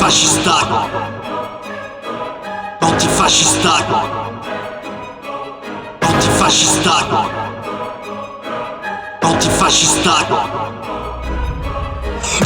Antifascista, antifascista, antifascista, antifascista.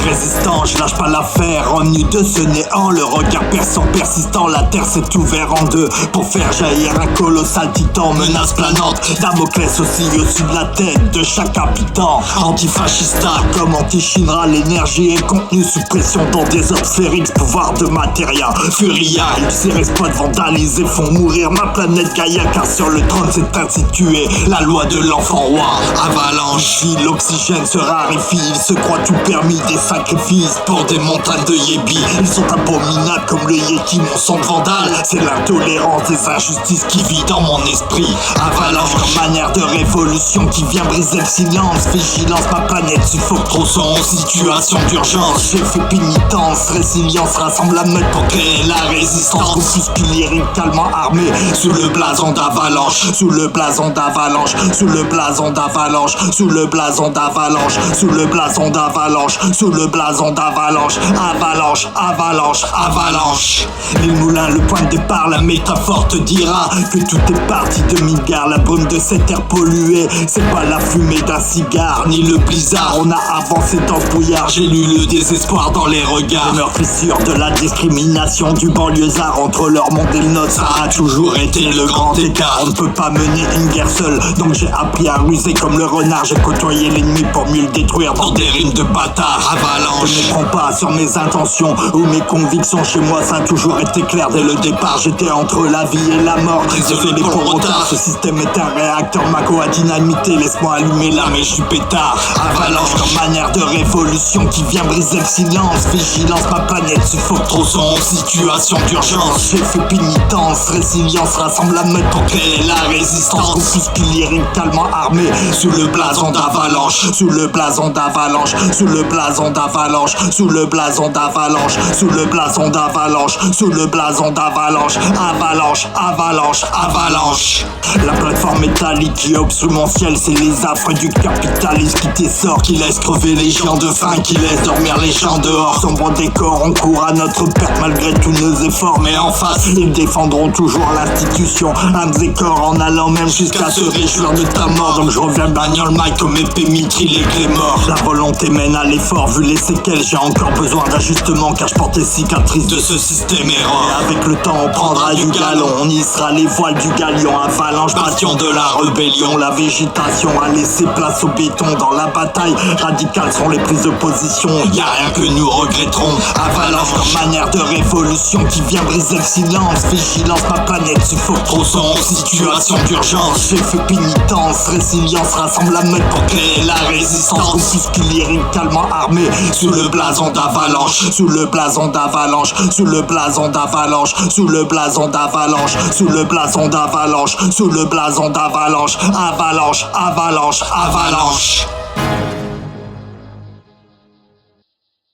Résistant, je lâche pas l'affaire, revenu de ce néant, le regard perçant, persistant, la terre s'est ouverte en deux pour faire jaillir un colossal titan, menace planante, Damoclès aussi au-dessus de la tête de chaque habitant. Antifascista, comme anti-Shinra, l'énergie est contenue sous pression dans des orbes sphériques, pouvoir de matéria, furia, ils exploitent, vandalisent et font mourir ma planète Gaïa, car sur le trône s'est instituée la loi de l'enfant roi. Avalanche, l'oxygène se raréfie, il se croit tout permis, des sacrifices pour des montagnes de yébi. Ils sont abominables comme le yéti, mon sang de vandale. C'est l'intolérance des injustices qui vit dans mon esprit. Avalanche comme manière de révolution qui vient briser le silence. Vigilance, ma planète suffoque trop son situation d'urgence. J'ai fait pénitence, résilience, rassemble la meute pour créer la résistance. Groupuscule lyricalement armé sous le blason d'avalanche, sous le blason d'avalanche, sous le blason d'avalanche, sous le blason d'avalanche, sous le blason d'avalanche, sous le blason d'avalanche, avalanche, avalanche, avalanche. L'île Moulin, le point de départ, la métaphore te dira que tout est parti de Midgard. La brume de cet air pollué, c'est pas la fumée d'un cigare, ni le blizzard. On a avancé dans ce brouillard, j'ai lu le désespoir dans les regards. Les meurtrissures de la discrimination du banlieusard entre leur monde et le nôtre, ça a toujours été le grand écart. On ne peut pas mener une guerre seule, donc j'ai appris à ruser comme le renard. J'ai côtoyé l'ennemi pour mieux le détruire dans des rimes de bâtard. Avalanche, je ne prends pas sur mes intentions ou mes convictions. Chez moi ça a toujours été clair dès le départ. J'étais entre la vie et la mort, désolé pour le retard. Ce système est un réacteur maco à dynamité. Laisse-moi allumer là mais je suis pétard. Avalanche comme manière de révolution qui vient briser le silence. Vigilance, ma planète suffoque trop son situation d'urgence. J'ai fait pénitence, résilience, rassemble la meute pour créer la résistance. Groupuscule lyricalement armé sous le blason d'avalanche, sous le blason d'avalanche, sous le blason d'avalanche, sous le blason d'avalanche, sous le blason d'avalanche, sous le blason d'avalanche, avalanche, avalanche, avalanche. La plateforme métallique qui obstrue mon ciel, c'est les affres du capitalisme qui t'essore, qui laisse crever les gens de faim, qui laisse dormir les gens dehors. Sombre décor, on court à notre perte malgré tous nos efforts, mais en face, ils défendront toujours l'institution, âmes et corps, en allant même jusqu'à se réjouir de ta mort. Donc je reviens bagnole Mike comme épée mitril et clé mort. La volonté mène à l'effort, vu les séquelles, j'ai encore besoin d'ajustement, car je porte les cicatrices de ce système errant. Et avec le temps on prendra du galon, on hissera les voiles du galion. Avalanche, bastion de la rébellion, la végétation a laissé place au béton. Dans la bataille radicale sont les prises de position, y'a rien que nous regretterons. Avalanche comme manière de révolution qui vient briser le silence. Vigilance, ma planète suffoque trop son situation d'urgence. J'ai fait pénitence, résilience, rassemble la meute pour créer la résistance. Groupuscule lyricalement armé sous le blason d'avalanche, sous le blason d'avalanche, sous le blason d'avalanche, sous le blason d'avalanche, sous le blason d'avalanche, sous le blason d'avalanche, avalanche, avalanche, avalanche.